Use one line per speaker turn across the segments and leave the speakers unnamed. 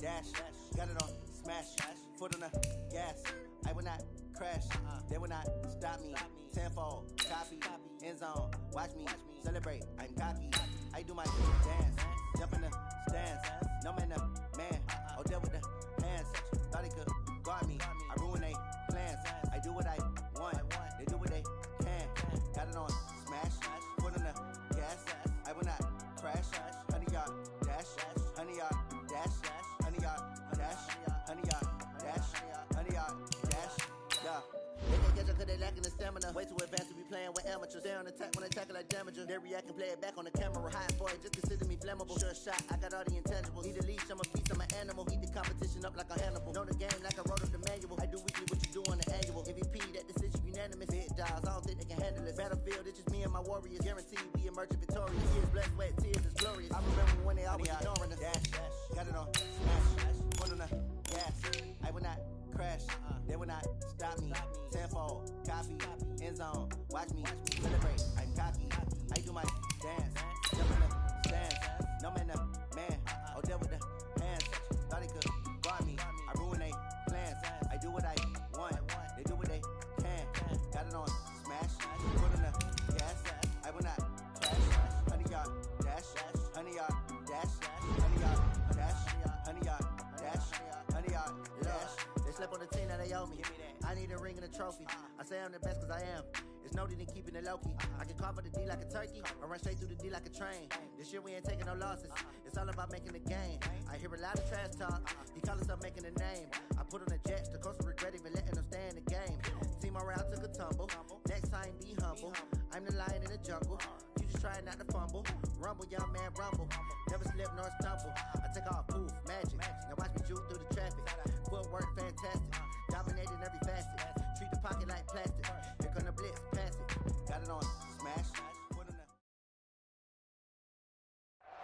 dash. Got it on smash. Foot on the gas. I will not crash. They will not stop me. Tenfold, copy, end zone. Watch me celebrate. I'm cocky. I do my dance. Jump in the stands. No man, man. Oh, deal with the hands. Thought he could guard me. I ruin they plans. I do what I want. They do what they can. Got it on smash. Foot on the gas. I will not crash. 100 yard dash. 100 yard dash. 100 yard dash. 100 yard dash. 100 yard dash. Yeah. They can't catch up cause they lacking the stamina. Way too advanced to be playing with amateurs. Stay on attack when I tackle like damager. They react and play it back on the camera. High boy, just consider me flammable. Sure shot, I got all the intangibles. Need a leash, I'm a piece, I'm an animal. Eat the competition up like a Hannibal. Know the game like I wrote up the manual. I do weekly what you do on the annual. MVP, that decision unanimous. Big dials, I don't think they can handle it. Battlefield, it's just me and my warriors. Guaranteed we emerge victorious. Years blessed, wet tears is glorious. I remember when they always ignoring us. Dash, got it on smash. Foot on the gas. I will not crash. They will not stop me. Tenfold, copy, end zone. Watch me celebrate. I'm cocky. I do my dance. Jump in the stands. No man, man. Oh, deal with the hands. Thought he could guard me. I ruin they plans. I do what I want. They do what they can. Got it on smash. Foot in the gas. I will not crash. 100 yard dash. 100 yard dash. 100 yard dash. 100 yard dash. 100 yard dash. They slept on the team that they owe me. I need a ring and a trophy. I say I'm the best cause I am. It's noted in keeping it low-key. I can carve up the D like a turkey or run straight through the D like a train. This year we ain't taking no losses. It's all about making a game. I hear a lot of trash talk. He call himself making a name. I put on the Jets. The coach will regret even letting them stay in the game. Team morale took a tumble. Next time be humble. I'm the lion in the jungle. You just try not to fumble. Rumble, young man, rumble. Never slip nor stumble. I take off, poof, magic. Now watch me juke through the traffic. Footwork fantastic. Dominating every facet. Treat the pocket like plastic. Here come the blitz, pass it. Got it on smash.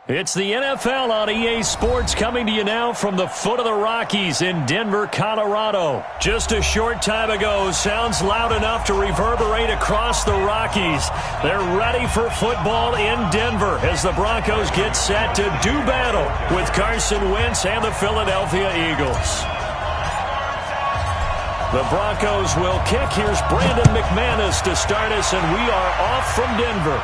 It's the NFL on EA Sports coming to you now from the foot of the Rockies in Denver, Colorado. Just a short time ago, sounds loud enough to reverberate across the Rockies. They're ready for football in Denver as the Broncos get set to do battle with Carson Wentz and the Philadelphia Eagles. The Broncos will kick. Here's Brandon McManus to start us, and we are off from Denver.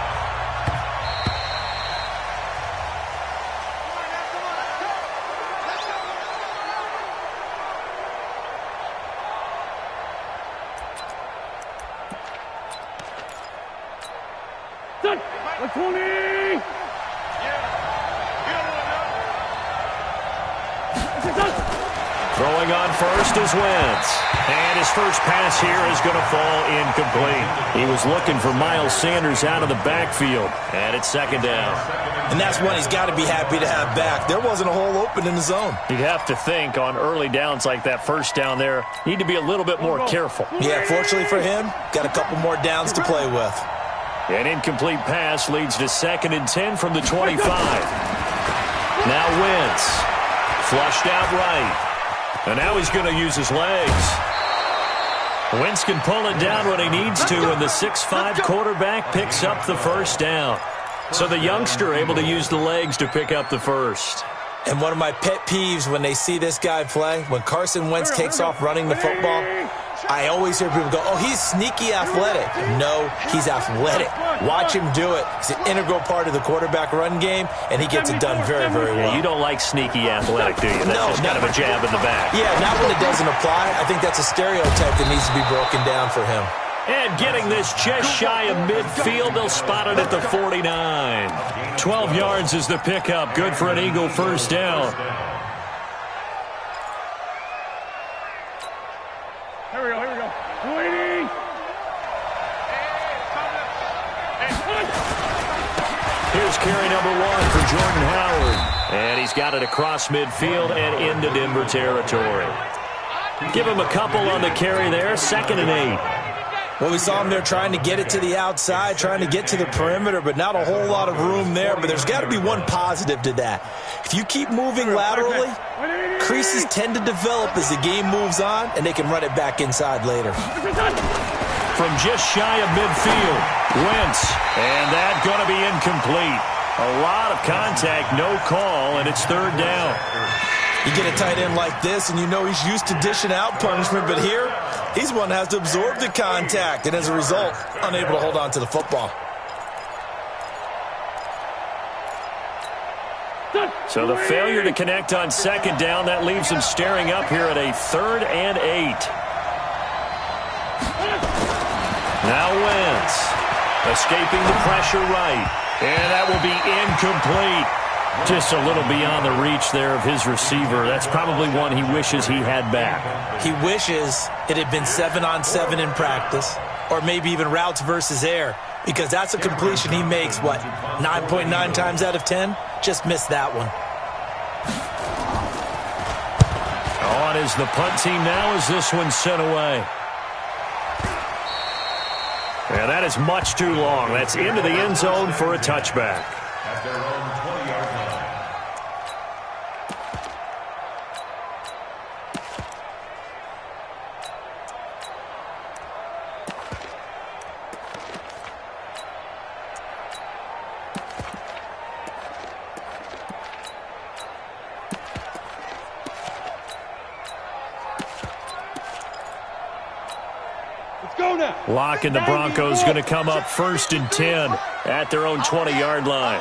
Throwing on first is Wentz. And his first pass here is going to fall incomplete. He was looking for Miles Sanders out of the backfield. And it's second down.
And that's one he's got to be happy to have back. There wasn't a hole open in the zone.
You'd have to think on early downs like that first down there, need to be a little bit more careful.
Yeah, fortunately for him, got a couple more downs to play with.
An incomplete pass leads to 2nd and 10 from the 25. Now Wentz. Flushed out right. And now he's going to use his legs. Wentz can pull it down when he needs to, and the 6'5" quarterback picks up the first down. So the youngster able to use the legs to pick up the first.
And one of my pet peeves when they see this guy play, when Carson Wentz takes off running the football, I always hear people go, oh, he's sneaky athletic. No, he's athletic. Watch him do it. He's an integral part of the quarterback run game, and he gets it done very, very well.
Yeah, you don't like sneaky athletic, do you? That's just kind of a jab in the back.
Yeah, not when it doesn't apply. I think that's a stereotype that needs to be broken down for him.
And getting this just shy of midfield, they'll spot it at the 49. 12 yards is the pickup. Good for an Eagle first down.
Here we go. Waiting.
Here's carry number 1 for Jordan Howard. And he's got it across midfield and into Denver territory. Give him a couple on the carry there. 2nd and 8.
Well, we saw him there trying to get it to the outside, trying to get to the perimeter, but not a whole lot of room there. But there's got to be one positive to that. If you keep moving laterally, creases tend to develop as the game moves on, and they can run it back inside later.
From just shy of midfield, Wentz, and that's going to be incomplete. A lot of contact, no call, and it's 3rd down.
You get a tight end like this, and you know he's used to dishing out punishment, but here, he's one that has to absorb the contact, and as a result, unable to hold on to the football.
So the failure to connect on second down, that leaves him staring up here at a 3rd and 8. Now Wentz, escaping the pressure right, and that will be incomplete. Just a little beyond the reach there of his receiver. That's probably one he wishes he had back.
He wishes it had been 7-on-7 in practice, or maybe even routes versus air, because that's a completion he makes, 9.9 times out of 10? Just missed that one.
On is the punt team now as this one's sent away. And that is much too long. That's into the end zone for a touchback.
At their own 20-yard line.
Locke and the Broncos going to come up 1st and 10 at their own 20-yard line.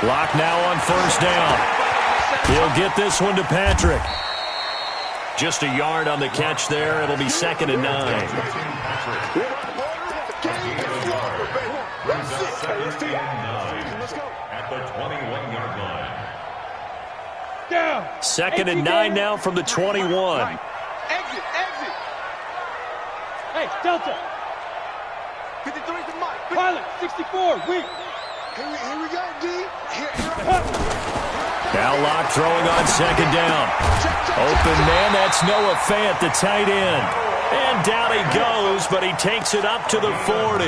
Locke now on 1st down. He'll get this one to Patrick. Just a yard on the catch there. It'll be 2nd and 9.
At the 21-yard line.
2nd and 9 now from the 21.
Exit. Hey, Delta. 53 to Mike. Pilot, 64, weak. Here we go, D.
Now Locke throwing on 2nd down. Open man, that's Noah Fant, the tight end. And down he goes, but he takes it up to the 40.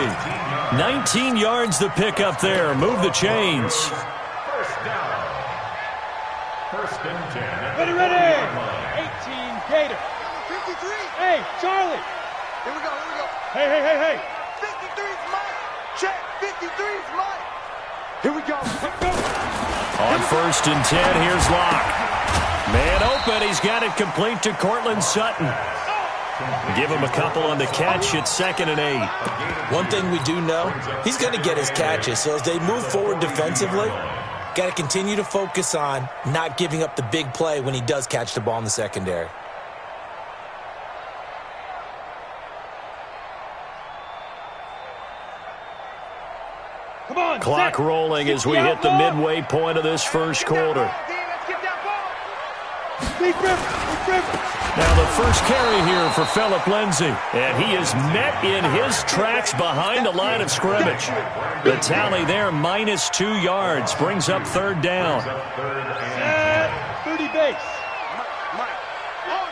19 yards to pick up there. Move the chains.
First down. 1st and 10.
Ready. 18, Gator. 53. Hey, Charlie. Here we go. Hey. 53's Mike. Check. 53's Mike. Here we go.
On 1st and 10, here's Locke. Man open, he's got it complete to Cortland Sutton. Give him a couple on the catch. It's 2nd and 8.
One thing we do know, he's going to get his catches. So as they move forward defensively, got to continue to focus on not giving up the big play when he does catch the ball in the secondary.
Come on,
Clock rolling as we hit the midway point of this first quarter. Now the first carry here for Phillip Lindsay. And he is met in his tracks behind the line of scrimmage. The tally there, -2 yards, brings up 3rd down.
30 base. Mike. Oh,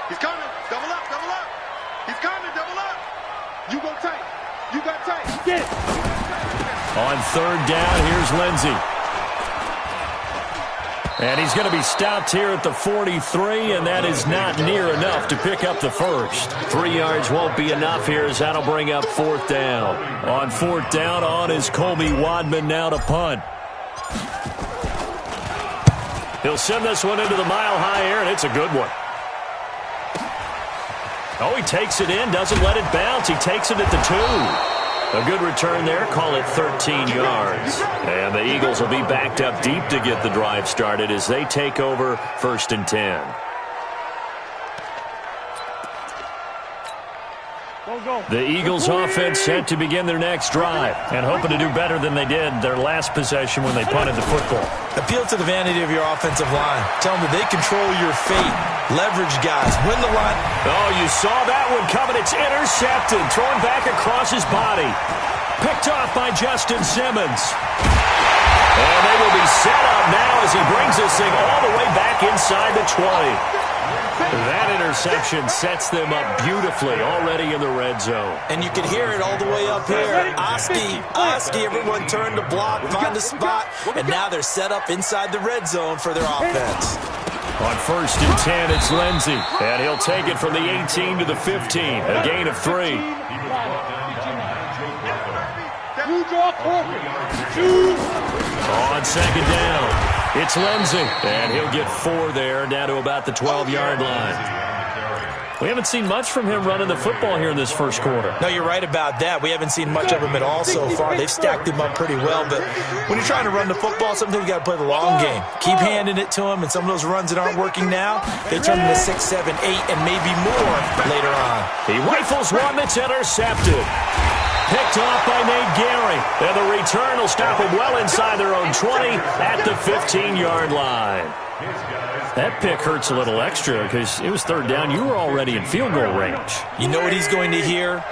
he's coming. Double up. He's coming. Double up. You go tight. You got tight. Get it.
On 3rd down, here's Lindsay. And he's going to be stopped here at the 43, and that is not near enough to pick up the first. 3 yards won't be enough here as that'll bring up 4th down. On 4th down, on is Colby Wadman now to punt. He'll send this one into the mile-high air, and it's a good one. Oh, he takes it in, doesn't let it bounce. He takes it at the 2. A good return there, call it 13 yards. And the Eagles will be backed up deep to get the drive started as they take over 1st and 10. The Eagles offense set to begin their next drive and hoping to do better than they did their last possession when they punted the football.
Appeal to the vanity of your offensive line. Tell them that they control your fate. Leverage guys. Win the line.
Oh, you saw that one coming. It's intercepted. Thrown back across his body. Picked off by Justin Simmons. And they will be set up now as he brings this thing all the way back inside the 20. That interception sets them up beautifully already in the red zone.
And you can hear it all the way up here. Oski, everyone turn to block, find a spot, and now they're set up inside the red zone for their offense.
On 1st and 10, it's Lindsay, and he'll take it from the 18 to the 15, a gain of 3.
You draw corporate.
On second down, it's Lindsey, and he'll get 4 there, down to about the 12-yard line. We haven't seen much from him running the football here in this first quarter.
No, you're right about that. We haven't seen much of him at all so far. They've stacked him up pretty well, but when you're trying to run the football, sometimes you got to play the long game. Keep handing it to him, and some of those runs that aren't working now, they turn into 6, 7, 8, and maybe more later on.
He rifles one that's intercepted. Picked off by Nate Gary. And the return will stop him well inside their own 20 at the 15-yard line. That pick hurts a little extra because it was third down. You were already in field goal range.
You know what he's going to hear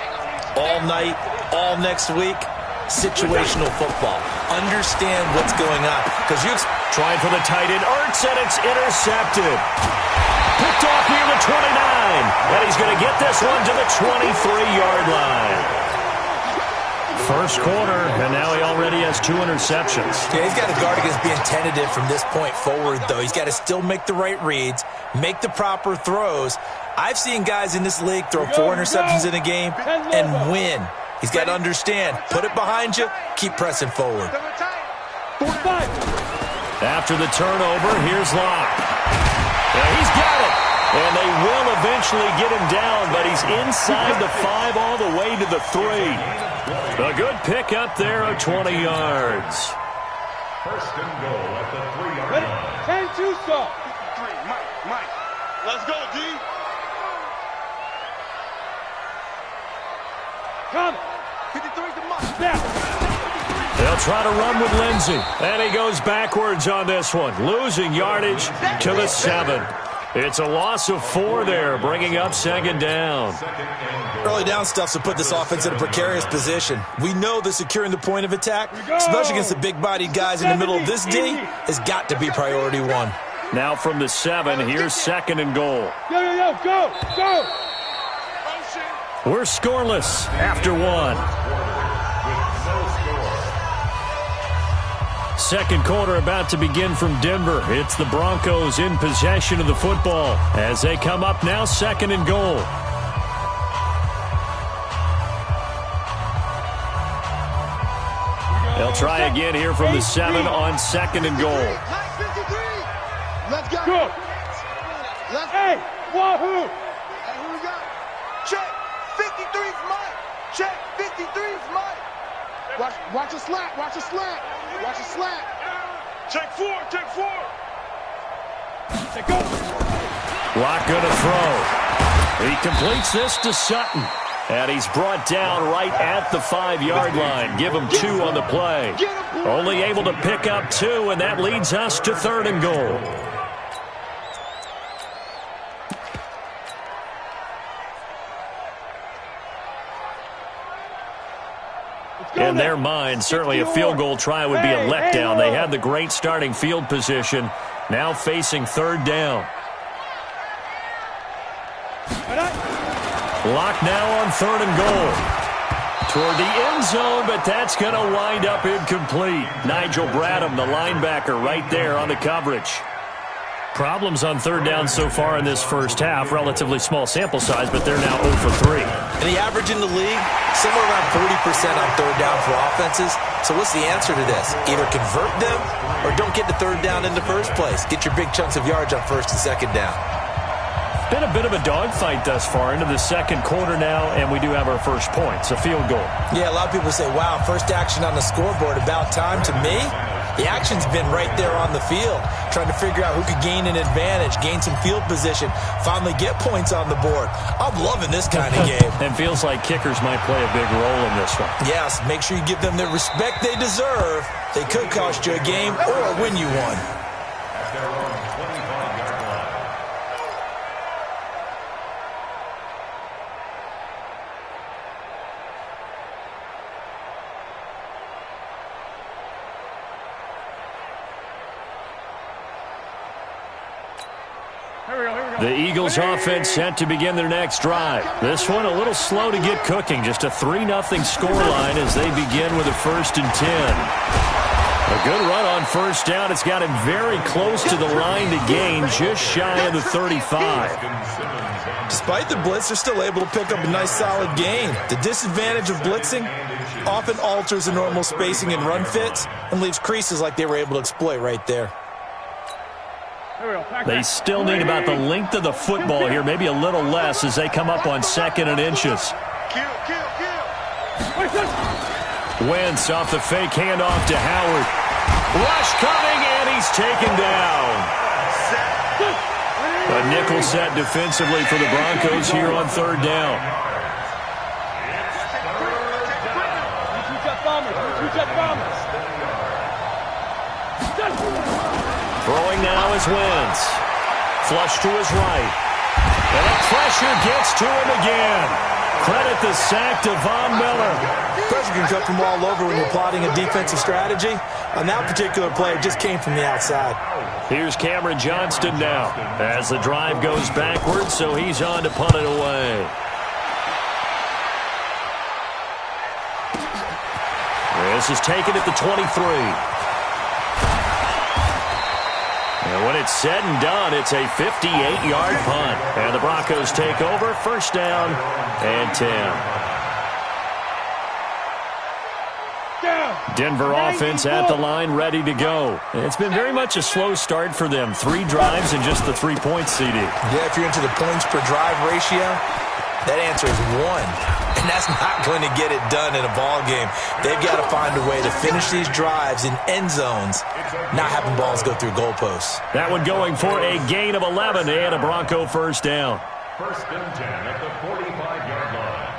all night, all next week? Situational football. Understand what's going on. Because you
trying for the tight end, Ertz, and it's intercepted. Picked off near the 29. And he's going to get this one to the 23-yard line. First quarter, and now he already has 2 interceptions.
Yeah, he's got to guard against being tentative from this point forward, though. He's got to still make the right reads, make the proper throws. I've seen guys in this league throw 4 interceptions in a game and win. He's got to understand, put it behind you, keep pressing forward.
After the turnover, here's Locke. Yeah, he's got it. And they will eventually get him down, but he's inside the 5 all the way to the 3. A good pick up there of 20 yards.
First and goal at the 3-yard line.
10-2 stop. Mike. Let's go, D. Come. 53 to Mike. Snap.
They'll try to run with Lindsey. And he goes backwards on this one, losing yardage to the 7. It's a loss of 4 there, bringing up second down.
Early down stuff to put this offense in a precarious position. We know that securing the point of attack, especially against the big-bodied guys in the middle of this D, has got to be priority 1.
Now from the 7, here's second and goal.
Go.
We're scoreless after 1. Second quarter about to begin from Denver. It's the Broncos in possession of the football as they come up now second and goal. They'll try again here from the 7 on second and goal.
Let's go. Hey, wahoo. Hey, who we got? Check. 53's Mike. Check. 53's Mike. Watch a slant. Watch a slant. Check 4. Check go.
Locke gonna throw. He completes this to Sutton. And he's brought down right at the 5-yard line. Give him 2 on the play. Only able to pick up 2, and that leads us to third and goal. In their mind, certainly a field goal try would be a letdown. They had the great starting field position. Now facing third down. Locke now on third and goal. Toward the end zone, but that's going to wind up incomplete. Nigel Bradham, the linebacker, right there on the coverage. Problems on third down so far in this first half. Relatively small sample size, but they're now 0 for 3.
And the average in the league, somewhere around 40% on third down for offenses. So what's the answer to this? Either convert them or don't get the third down in the first place. Get your big chunks of yards on first and second down.
Been a bit of a dogfight thus far into the second quarter now, and we do have our first points, a field goal.
Yeah, a lot of people say, wow, first action on the scoreboard, about time. To me, the action's been right there on the field, trying to figure out who could gain an advantage, gain some field position, finally get points on the board. I'm loving this kind of game.
And feels like kickers might play a big role in this one.
Yes, make sure you give them the respect they deserve. They could cost you a game or win you one.
The Eagles offense set to begin their next drive. This one a little slow to get cooking. Just a 3-0 scoreline as they begin with a 1st and 10. A good run on first down. It's got him very close to the line to gain, just shy of the 35.
Despite the blitz, they're still able to pick up a nice solid gain. The disadvantage of blitzing often alters the normal spacing and run fits and leaves creases like they were able to exploit right there.
They still need about the length of the football here, maybe a little less as they come up on 2nd and inches. Wentz off the fake handoff to Howard. Rush coming, and he's taken down. A nickel set defensively for the Broncos here on 3rd down. Throwing now is Wentz. Flush to his right. And the pressure gets to him again. Credit the sack to Von Miller.
Pressure can come from all over when you're plotting a defensive strategy. On that particular play, it just came from the outside.
Here's Cameron Johnston now as the drive goes backwards, so he's on to punt it away. This is taken at the 23. And when it's said and done, it's a 58-yard punt. And the Broncos take over, 1st down and 10. Denver offense at the line, ready to go. It's been very much a slow start for them. 3 drives and just the 3 points, CD.
Yeah, if you're into the points per drive ratio, that answer is 1. And that's not going to get it done in a ball game. They've got to find a way to finish these drives in end zones, not having balls go through goalposts.
That one going for a gain of 11 and a Bronco 1st down.
1st and 10 at the 45-yard line.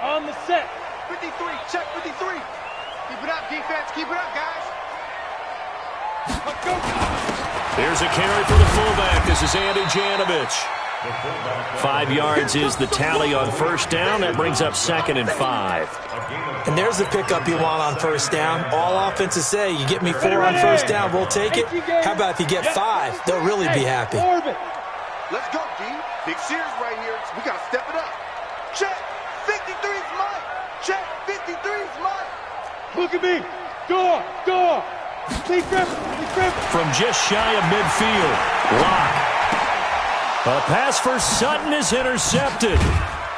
On the set. 53, check 53. Keep it up, defense. Keep it up, guys. Let's go.
Here's a carry for the fullback. This is Andy Janovich. 5 yards is the tally on 1st down. That brings up 2nd and 5.
And there's the pickup you want on 1st down. All offenses say, you get me 4 on 1st down, we'll take it. How about if you get 5? They'll really be happy.
Let's go, D. Big Sears right here. We got to step it up. Check. 53's mine. Check. 53's mine. Look at me. Go.
From just shy of midfield. Lock. A pass for Sutton is intercepted.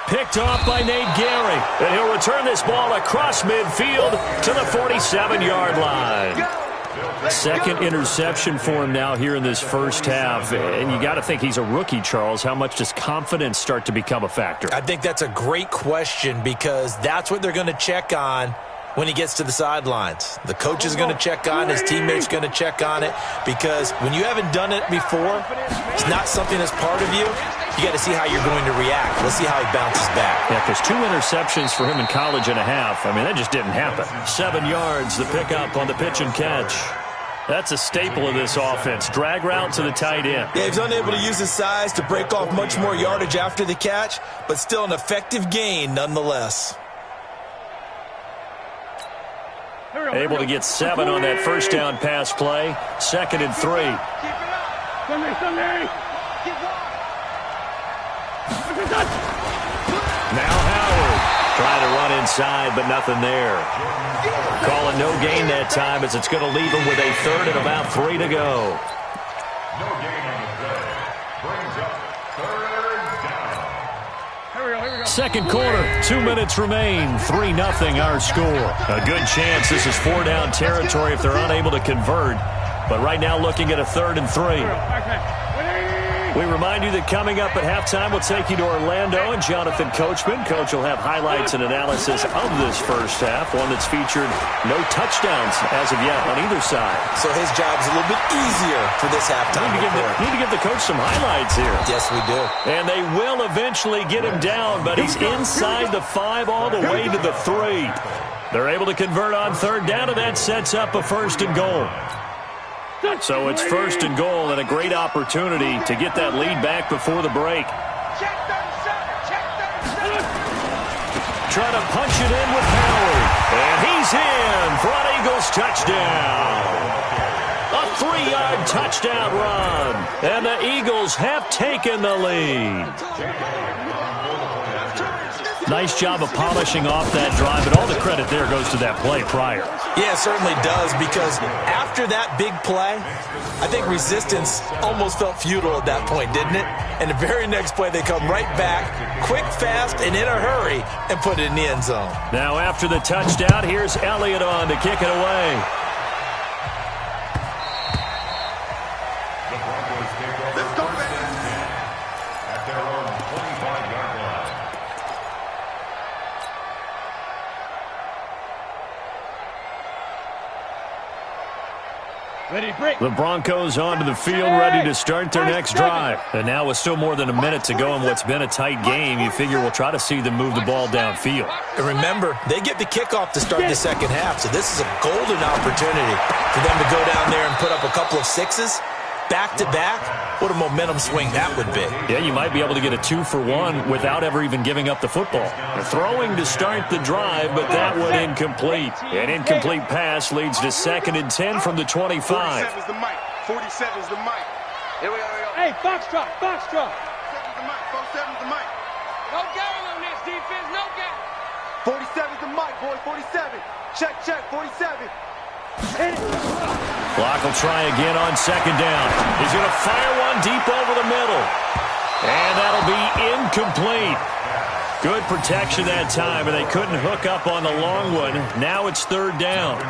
Picked off by Nate Gary. And he'll return this ball across midfield to the 47-yard line. 2nd interception for him now here in this 1st half. And you got to think he's a rookie, Charles. How much does confidence start to become a factor?
I think that's a great question because that's what they're going to check on when he gets to the sidelines. The coach is going to check on, his teammates going to check on it, because when you haven't done it before, it's not something that's part of you. You got to see how you're going to react. Let's see how he bounces back.
Yeah, because 2 interceptions for him in college and a half. I mean, that just didn't happen. 7 yards, the pickup on the pitch and catch. That's a staple of this offense. Drag route to the tight end.
Yeah, he's unable to use his size to break off much more yardage after the catch, but still an effective gain nonetheless.
Able to get 7 on that 1st down pass play. 2nd and 3. Now Howard trying to run inside, but nothing there. Calling no gain that time as it's going to leave him with a 3rd and about 3 to go.
No gain on the play. Brings up 3rd down.
Here we go.
2nd quarter, 2 minutes remain. 3-0 our score. A good chance this is 4 down territory if they're unable to convert. But right now looking at a 3rd and 3. We remind you that coming up at halftime, we'll take you to Orlando and Jonathan Coachman. Coach will have highlights and analysis of this 1st half, one that's featured no touchdowns as of yet on either side.
So his job's a little bit easier for this halftime.
Need to give the coach some highlights here.
Yes, we do.
And they will eventually get him down, but he's inside the 5 all the way to the 3. They're able to convert on 3rd down, and that sets up a 1st and goal. So it's 1st and goal and a great opportunity to get that lead back before the break. Trying to punch it in with Howard. And he's in for an Eagles touchdown. A 3-yard touchdown run. And the Eagles have taken the lead. Nice job of polishing off that drive, but all the credit there goes to that play prior.
Yeah, it certainly does, because after that big play, I think resistance almost felt futile at that point, didn't it? And the very next play, they come right back, quick, fast, and in a hurry, and put it in the end zone.
Now after the touchdown, here's Elliott on to kick it away.
Let's go, at their own 25-yard line.
Ready, break.
The Broncos onto the field, ready to start their next drive. And now with still more than a minute to go in what's been a tight game, you figure we'll try to see them move the ball downfield.
And remember, they get the kickoff to start the second half, so this is a golden opportunity for them to go down there and put up a couple of sixes back-to-back. What a momentum swing that would be.
Yeah, you might be able to get a 2-for-1 without ever even giving up the football. Throwing to start the drive, but that one incomplete. An incomplete pass leads to 2nd and 10 from the 25.
47's the mic. 47's the mic. Here we go. Hey, Foxtrot. 47's the mic. 47's the mic. No game on this defense. No game. 47's the mic, boy. 47. Check. 47.
Clock will try again on 2nd down. He's going to fire one deep over the middle. And that'll be incomplete. Good protection that time, and they couldn't hook up on the long one. Now it's 3rd down.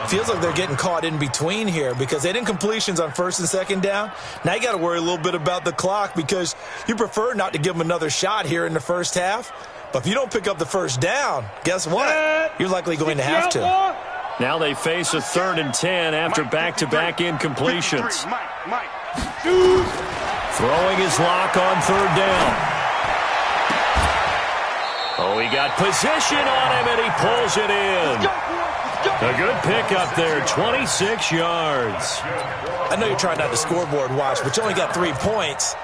Feels like they're getting caught in between here because they had incompletions on 1st and 2nd down. Now you got to worry a little bit about the clock because you prefer not to give them another shot here in the first half. But if you don't pick up the 1st down, guess what? You're likely going to have to.
Now they face a 3rd and 10 after back-to-back incompletions. Throwing his lock on 3rd down. Oh, he got position on him, and he pulls it in. A good pickup there, 26 yards.
I know you're trying not to scoreboard watch, but you only got 3 points.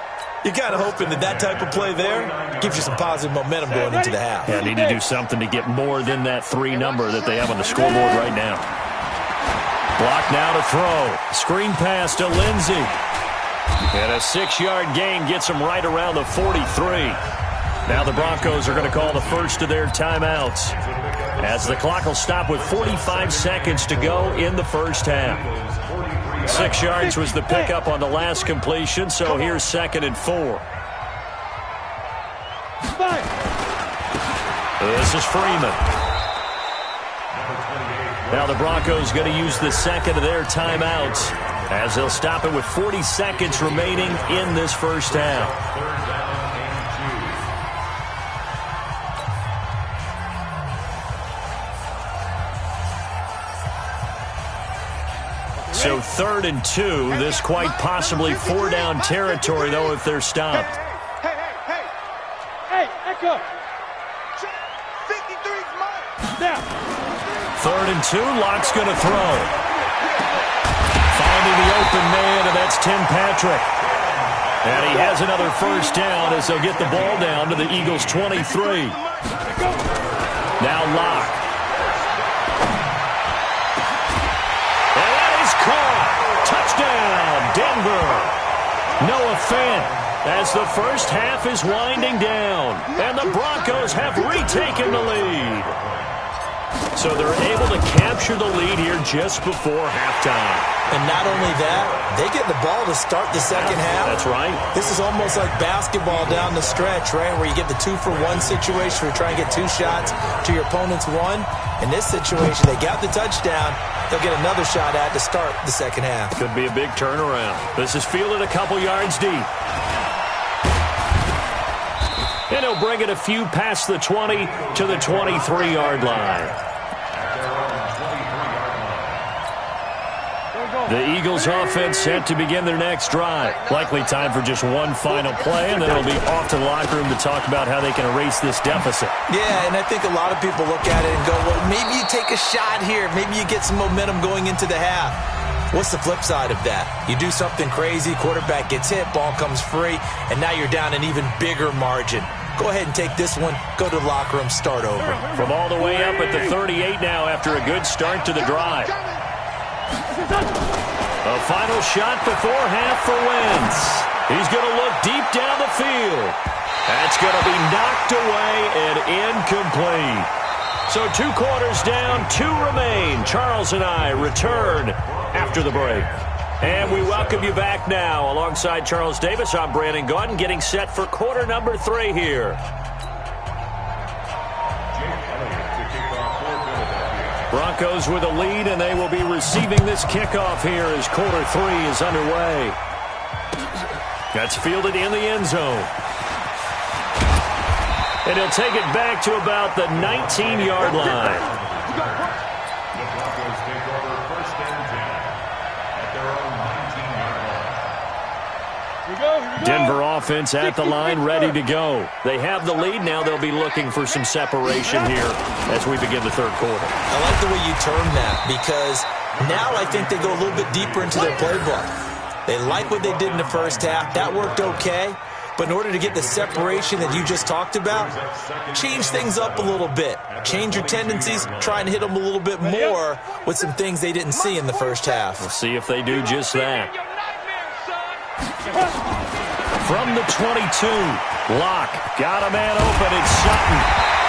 You're kind of hoping that type of play there gives you some positive momentum going into the half.
Yeah, need to do something to get more than that 3 number that they have on the scoreboard right now. Block now to throw. Screen pass to Lindsey. And a 6-yard gain gets him right around the 43. Now the Broncos are going to call the first of their timeouts, as the clock will stop with 45 seconds to go in the first half. 6 yards was the pickup on the last completion, so here's 2nd and 4. This is Freeman. Now the Broncos going to use the 2nd of their timeouts, as they'll stop it with 40 seconds remaining in this first half. So 3rd and 2, this quite possibly 4-down territory, though, if they're stopped.
Hey, Echo. 53's mine. Now.
3rd and 2, Locke's going to throw. Finding the open man, and that's Tim Patrick. And he has another 1st down as they'll get the ball down to the Eagles' 23. Now Locke. Touchdown, Denver. Noah Fant, as the first half is winding down, and the Broncos have retaken the lead. So they're able to capture the lead here just before halftime.
And not only that, they get the ball to start the second half.
That's right.
This is almost like basketball down the stretch, right, where you get the 2-for-1 situation where you try and get 2 shots to your opponent's 1. In this situation, they got the touchdown. They'll get another shot at to start the second half.
Could be a big turnaround. This is fielded a couple yards deep. And he'll bring it a few past the 20 to the 23-yard line. The Eagles offense set to begin their next drive. Likely time for just one final play, and then it'll be off to the locker room to talk about how they can erase this deficit.
Yeah, and I think a lot of people look at it and go, well, maybe you take a shot here. Maybe you get some momentum going into the half. What's the flip side of that? You do something crazy, quarterback gets hit, ball comes free, and now you're down an even bigger margin. Go ahead and take this one, go to the locker room, start over.
From all the way up at the 38 now after a good start to the drive. A A final shot before half for Wentz. He's going to look deep down the field. That's going to be knocked away and incomplete. So 2 quarters down, 2 remain. Charles and I return after the break. And we welcome you back now. Alongside Charles Davis, I'm Brandon Gaudin, getting set for quarter number 3 here. Broncos with a lead, and they will be receiving this kickoff here as quarter 3 is underway. That's fielded in the end zone. And he'll take it back to about the 19-yard line.
The Broncos take over 1st and 10 at their own 19-yard line.
Denver offense at the line, ready to go. They have the lead now. They'll be looking for some separation here as we begin the 3rd quarter.
I like the way you term that, because now I think they go a little bit deeper into their playbook. They like what they did in the first half. That worked okay. But in order to get the separation that you just talked about, change things up a little bit. Change your tendencies, try and hit them a little bit more with some things they didn't see in the first half.
We'll see if they do just that. From the 22, Locke got a man open. It's Sutton.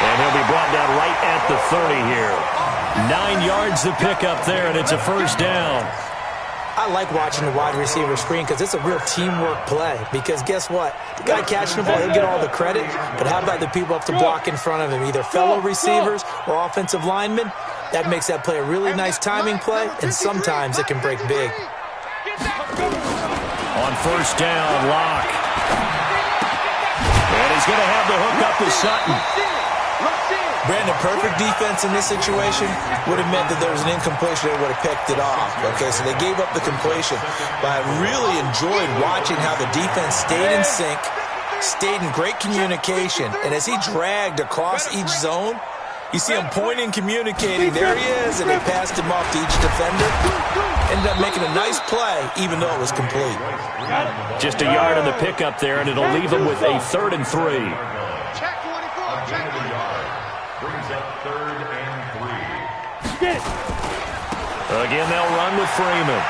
And he'll be brought down right at the 30 here. 9 yards to pick up there, and it's a 1st down.
I like watching the wide receiver screen because it's a real teamwork play. Because guess what? The guy catching the ball, he'll get all the credit. But how about the people up to block in front of him? Either fellow receivers or offensive linemen. That makes that play a really nice timing play, and sometimes it can break big.
On 1st down, Locke. And he's going to have the hook up to Sutton.
Brandon, perfect defense in this situation would have meant that there was an incompletion. They would have picked it off. Okay, so they gave up the completion. But I really enjoyed watching how the defense stayed in sync, stayed in great communication. And as he dragged across each zone, you see him pointing, communicating. There he is, and they passed him off to each defender. Ended up making a nice play, even though it was complete.
Just a yard on the pickup there, and it'll leave him with a 3rd and 3.
Brings up 3rd and 3.
Again, they'll run with Freeman.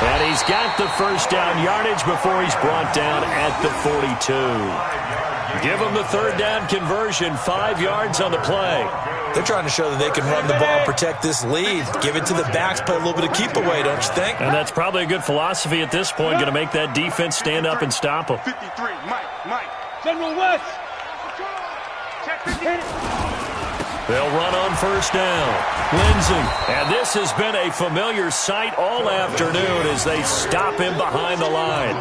And he's got the 1st down yardage before he's brought down at the 42. Give him the 3rd down conversion, 5 yards on the play.
They're trying to show that they can run the ball and protect this lead. Give it to the backs, play a little bit of keep away, don't you think?
And that's probably a good philosophy at this point, going to make that defense stand up and stop them.
53, Mike.
General West.
They'll run on 1st down. Lindsey. And this has been a familiar sight all afternoon as they stop him behind the line.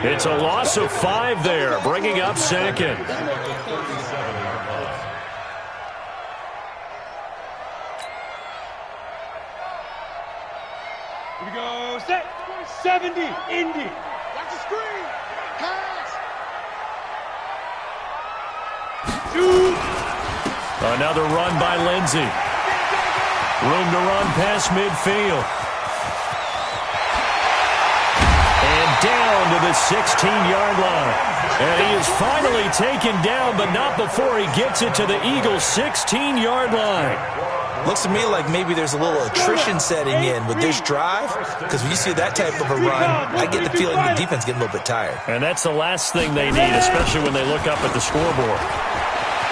It's a loss of 5 there, bringing up 2nd.
Here we go. Set. 70. Indy.
Watch the screen. Pass.
Shoot.
Another run by Lindsey. Room to run past midfield. And down to the 16-yard line. And he is finally taken down, but not before he gets it to the Eagles' 16-yard line.
Looks to me like maybe there's a little attrition setting in with this drive, because when you see that type of a run, I get the feeling the defense getting a little bit tired.
And that's the last thing they need, especially when they look up at the scoreboard.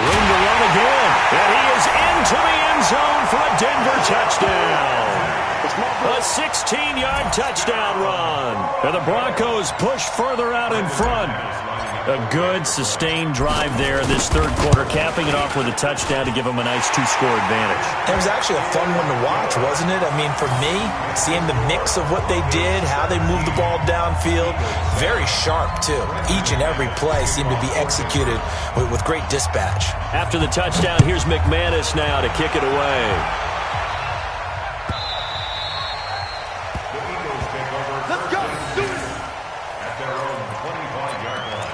Room to run again, and he is into the end zone for a Denver touchdown. A 16-yard touchdown run. And the Broncos push further out in front. A good, sustained drive there in this 3rd quarter, capping it off with a touchdown to give them a nice 2-score advantage.
It was actually a fun one to watch, wasn't it? I mean, for me, seeing the mix of what they did, how they moved the ball downfield, very sharp, too. Each and every play seemed to be executed with great dispatch.
After the touchdown, here's McManus now to kick it away.
Let's go. Do it.
At their own 25-yard line.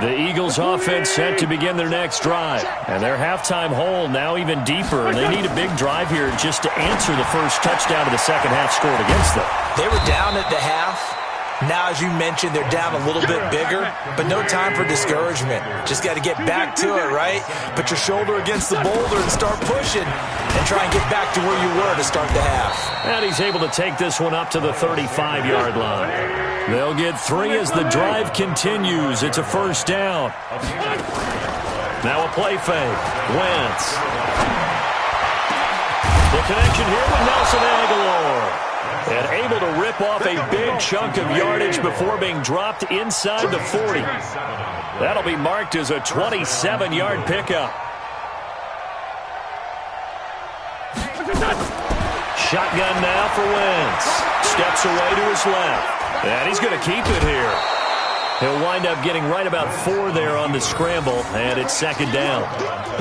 The Eagles offense set to begin their next drive. And their halftime hole now even deeper. And they need a big drive here just to answer the first touchdown of the second half scored against them.
They were down at the half. Now, as you mentioned, they're down a little bit bigger, but no time for discouragement. Just got to get back to it, right? Put your shoulder against the boulder and start pushing and try and get back to where you were to start the half.
And he's able to take this one up to the 35-yard line. They'll get 3 as the drive continues. It's a first down. Now a play fake. Wentz. The connection here with Nelson Agholor. And able to rip off a big chunk of yardage before being dropped inside the 40. That'll be marked as a 27-yard pickup. Shotgun now for Wentz. Steps away to his left. And he's going to keep it here. He'll wind up getting right about 4 there on the scramble, and it's second down.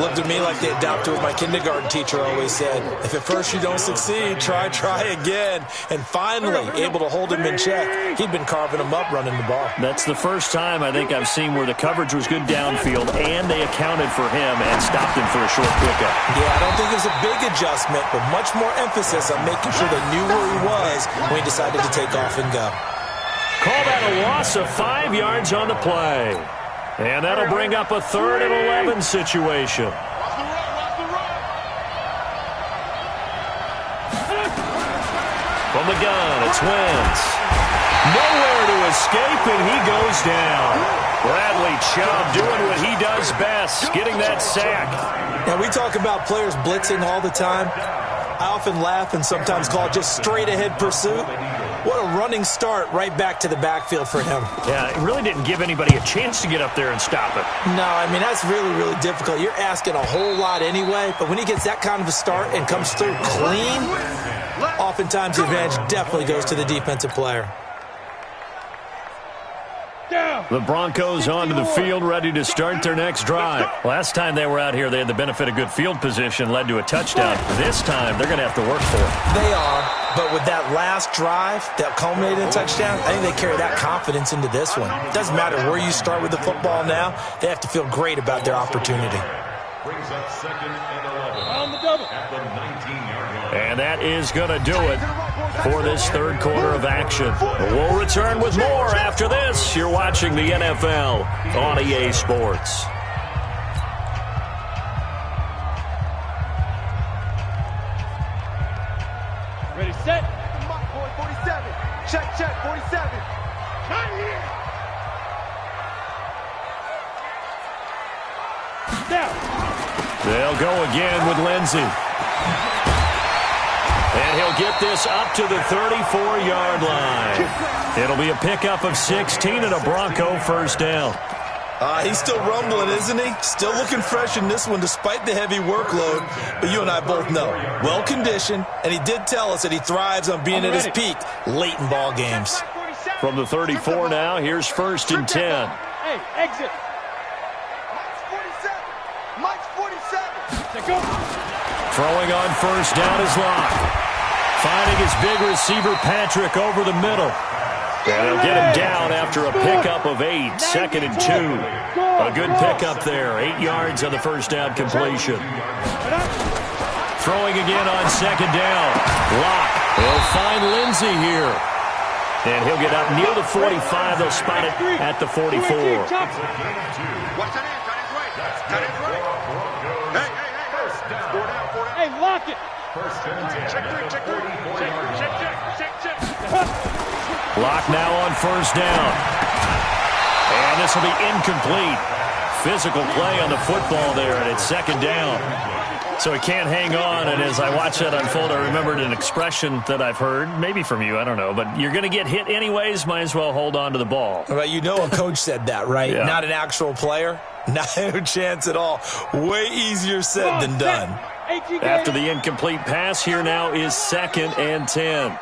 Looked at me like they adopted what my kindergarten teacher always said. If at first you don't succeed, try again. And finally, able to hold him in check. He'd been carving him up running the ball.
That's the first time I think I've seen where the coverage was good downfield, and they accounted for him and stopped him for a short pickup.
Yeah, I don't think it was a big adjustment, but much more emphasis on making sure they knew where he was when he decided to take off and go.
Call that a loss of 5 yards on the play. And that'll bring up a 3rd and 11 situation. From the gun, it's Wentz. Nowhere to escape, and he goes down. Bradley Chubb doing what he does best, getting that sack.
Now, we talk about players blitzing all the time. I often laugh and sometimes call it just straight-ahead pursuit. What a running start right back to the backfield for him.
Yeah, it really didn't give anybody a chance to get up there and stop it.
No, I mean, that's really, really difficult. You're asking a whole lot anyway, but when he gets that kind of a start and comes through clean, oftentimes the advantage definitely goes to the defensive player.
The Broncos onto the field, ready to start their next drive. Last time they were out here, they had the benefit of good field position, led to a touchdown. This time, they're going to have to work for it.
They are, but with that last drive that culminated in a touchdown, I think they carry that confidence into this one. It doesn't matter where you start with the football now. They have to feel great about their opportunity.
Brings up 2nd and 11 on the double at the 19-yard line.
And that is going to do it for this 3rd quarter of action. We'll return with more after this. You're watching the NFL on EA Sports.
Ready, set.
47. Check, 47.
Not here. Now.
They'll go again with Lindsey. And he'll get this up to the 34-yard line. It'll be a pickup of 16 and a Bronco first down.
He's still rumbling, isn't he? Still looking fresh in this one despite the heavy workload. But you and I both know, well-conditioned, and he did tell us that he thrives on being at his peak late in ball games.
From the 34 now, here's 1st and 10.
Hey, exit.
Mike's 47.
Go.
Throwing on first down is Locke. Finding his big receiver, Patrick, over the middle. And he'll get him down after a pickup of 8, 2nd and 2. A good pickup there, 8 yards on the first down completion. Throwing again on 2nd down. Locke will find Lindsey here. And he'll get up near the 45. They'll spot it at the 44.
Watch that in, cut his right. Cut his right. Hey.
Hey, lock it.
First and 10.
Check.
Locke now on first down. And this will be incomplete. Physical play on the football there, and it's 2nd down. So he can't hang on, and as I watch that unfold, I remembered an expression that I've heard, maybe from you, I don't know, but you're going to get hit anyways, might as well hold on to the ball.
Well, you know a coach said that, right?
Yeah.
Not an actual player. No chance at all. Way easier said than done.
After the incomplete pass, here now is 2nd and 10.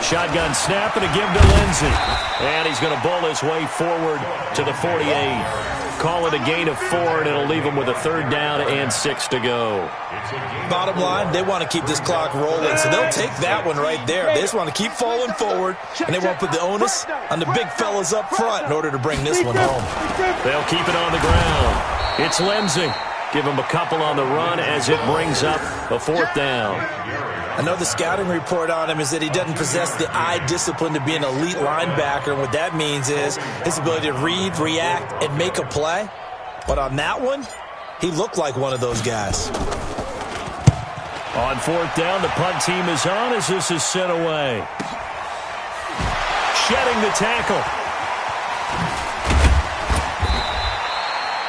Shotgun snap and a give to Lindsey. And he's going to bowl his way forward to the 48. Call it a gain of 4, and it'll leave him with a 3rd down and 6 to go.
Bottom line, they want to keep this clock rolling, so they'll take that one right there. They just want to keep falling forward, and they won't put the onus on the big fellas up front in order to bring this one home.
They'll keep it on the ground. It's Lindsey. Give him a couple on the run as it brings up a 4th down.
I know the scouting report on him is that he doesn't possess the eye discipline to be an elite linebacker. And what that means is his ability to read, react, and make a play. But on that one, he looked like one of those guys.
On 4th down, the punt team is on as this is sent away. Shedding the tackle.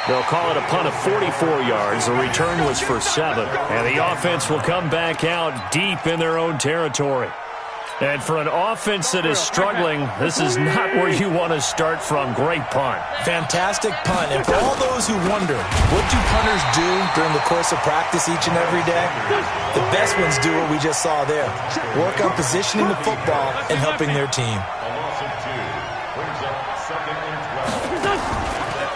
They'll call it a punt of 44 yards. The return was for 7. And the offense will come back out deep in their own territory. And for an offense that is struggling, this is not where you want to start from. Great punt.
Fantastic punt. And for all those who wonder, what do punters do during the course of practice each and every day? The best ones do what we just saw there. Work on positioning the football and helping their team.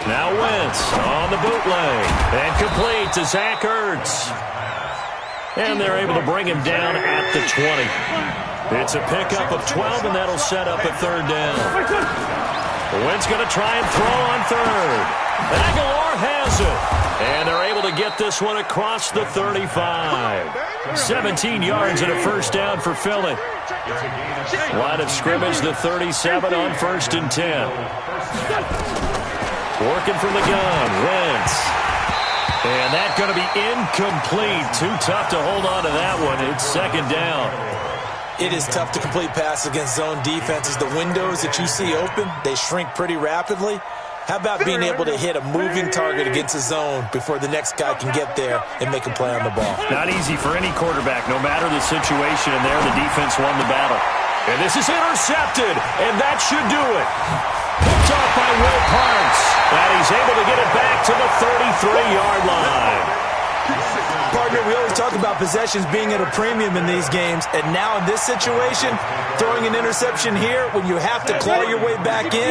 Now Wentz on the bootleg. And complete to Zach Ertz. And they're able to bring him down at the 20. It's a pickup of 12, and that'll set up a 3rd down. Wentz going to try and throw on 3rd. Aguilar has it. And they're able to get this one across the 35. 17 yards and a 1st down for Philly. Line of scrimmage, the 37 on 1st and 10. Working from the gun, Wentz. And that's going to be incomplete. Too tough to hold on to that one. It's 2nd down.
It is tough to complete passes against zone defenses. The windows that you see open, they shrink pretty rapidly. How about being able to hit a moving target against a zone before the next guy can get there and make a play on the ball?
Not easy for any quarterback, no matter the situation. And there, the defense won the battle. And this is intercepted, and that should do it. Picked off by Will Parks, and he's able to get it back to the 33-yard line.
Partner, we always talk about possessions being at a premium in these games, and now in this situation, throwing an interception here when you have to claw your way back in,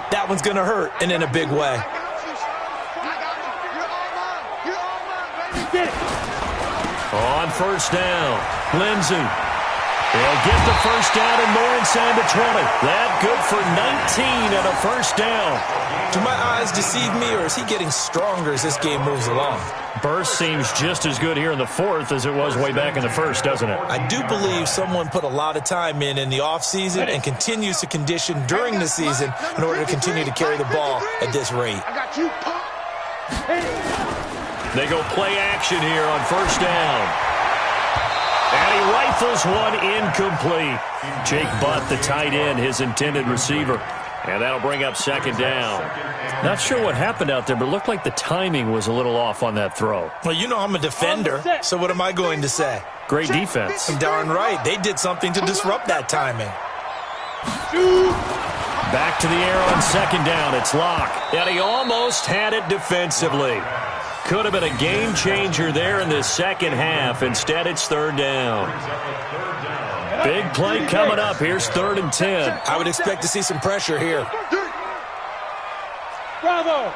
that one's going to hurt, and in a big way.
On 1st down, Lindsey. They'll get the 1st down and more inside the 20. That good for 19 and a 1st down.
Do my eyes deceive me, or is he getting stronger as this game moves along?
Burst seems just as good here in the 4th as it was way back in the 1st, doesn't it?
I do believe someone put a lot of time in the offseason and continues to condition during the season in order to continue to carry the ball at this rate.
They go play action here on 1st down. And he rifles one incomplete. Jake Butt, the tight end, his intended receiver. And that'll bring up 2nd down. Not sure what happened out there, but it looked like the timing was a little off on that throw.
Well, you know I'm a defender, so what am I going to say?
Great defense.
I'm darn right. They did something to disrupt that timing.
Back to the air on 2nd down. It's Locke. And he almost had it defensively. Could have been a game changer there in the 2nd half. Instead, it's 3rd down. Big play coming up. Here's 3rd and 10.
I would expect to see some pressure here.
Bravo.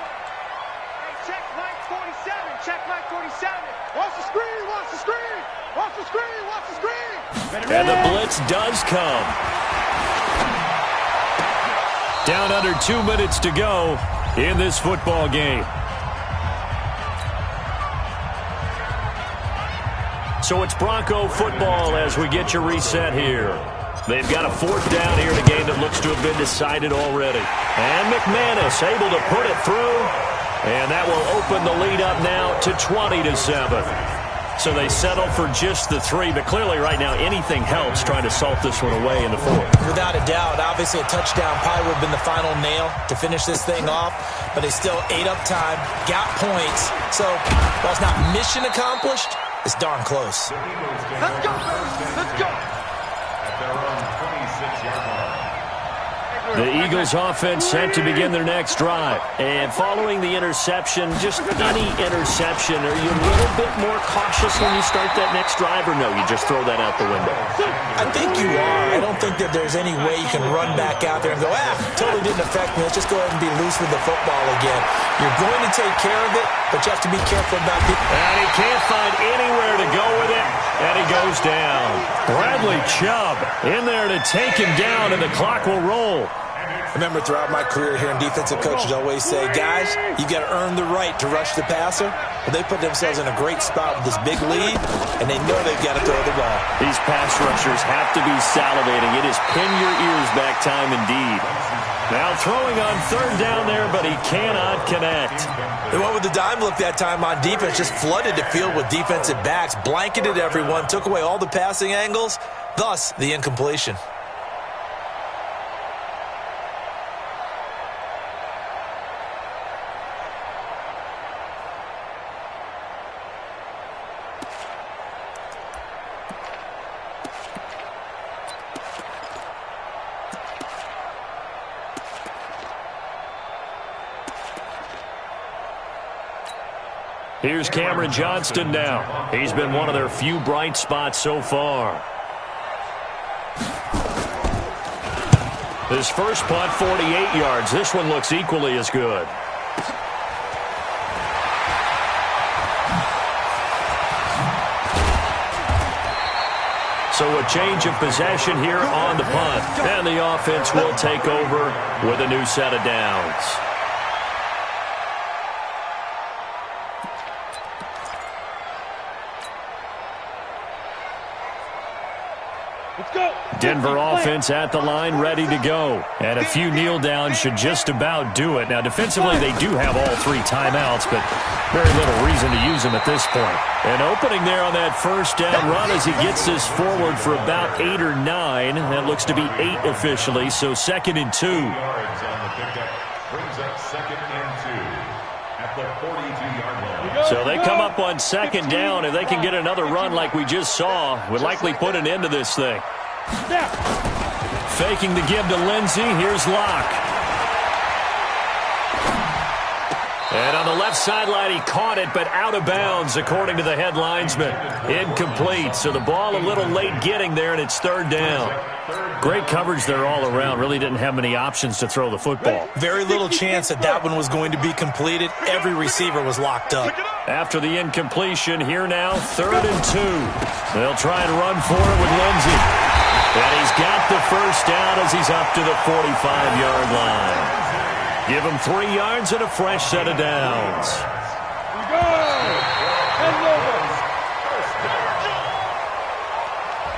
Check Mike 47. Check Mike 47. Watch the screen. Watch the screen. Watch the screen. Watch the screen.
And the blitz does come. Down under 2 minutes to go in this football game. So it's Bronco football as we get you reset here. They've got a 4th down here in a game that looks to have been decided already. And McManus able to put it through. And that will open the lead up now to 20-7. So they settle for just the 3. But clearly right now anything helps trying to salt this one away in the 4th.
Without a doubt. Obviously a touchdown probably would have been the final nail to finish this thing off. But they still ate up time, got points. So while it's not mission accomplished, it's darn close.
Let's go, baby. Let's go.
The Eagles offense set to begin their next drive. And following the interception, just any interception, are you a little bit more cautious when you start that next drive, or no, you just throw that out the window?
I think you are. I don't think that there's any way you can run back out there and go, totally didn't affect me. Let's just go ahead and be loose with the football again. You're going to take care of it, but you have to be careful about it.
And he can't find anywhere to go with it, and he goes down. Bradley Chubb in there to take him down, and the clock will roll.
I remember throughout my career hearing defensive coaches always say, guys, you got to earn the right to rush the passer. But they put themselves in a great spot with this big lead, and they know they've got to throw the ball.
These pass rushers have to be salivating. It is pin your ears back time indeed. Now throwing on third down there, but he cannot connect.
They went with the dime look that time on defense, just flooded the field with defensive backs, blanketed everyone, took away all the passing angles, thus the incompletion.
Here's Cameron Johnston now. He's been one of their few bright spots so far. His first punt, 48 yards. This one looks equally as good. So a change of possession here on the punt. And the offense will take over with a new set of downs. Denver offense at the line, ready to go. And a few kneel downs should just about do it. Now, defensively, they do have all three timeouts, but very little reason to use them at this point. An opening there on that first down run as he gets this forward for about 8 or 9. That looks to be 8 officially, so 2nd and 2.
Yards on the pickup brings up 2nd and 2 at the 42-yard line.
So they come up on 2nd down. If they can get another run like we just saw, would likely put an end to this thing. Faking the give to Lindsey. Here's Locke. And on the left sideline, he caught it, but out of bounds, according to the head linesman. Incomplete. So the ball a little late getting there, and it's 3rd down. Great coverage there all around. Really didn't have many options to throw the football.
Very little chance that one was going to be completed. Every receiver was locked up.
After the incompletion, here now, 3rd and 2. They'll try and run for it with Lindsey. And he's got the first down as he's up to the 45-yard line. Give him 3 yards and a fresh set of downs.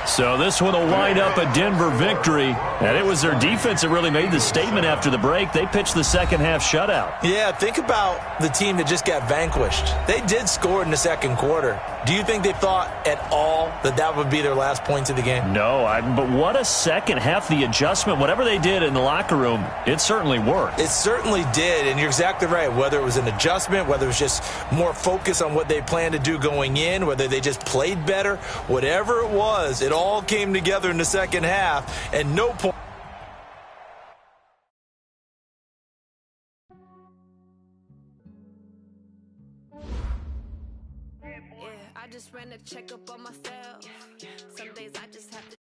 So this one will wind up a Denver victory. And it was their defense that really made the statement after the break. They pitched the second-half shutout.
Yeah, think about the team that just got vanquished. They did score in the second quarter. Do you think they thought at all that would be their last points of the game?
No, but what a second half. The adjustment, whatever they did in the locker room, it certainly worked.
It certainly did, and you're exactly right. Whether it was an adjustment, whether it was just more focus on what they planned to do going in, whether they just played better, whatever it was, it all came together in the second half, and no point.
I just ran a checkup on myself. Some days I just have to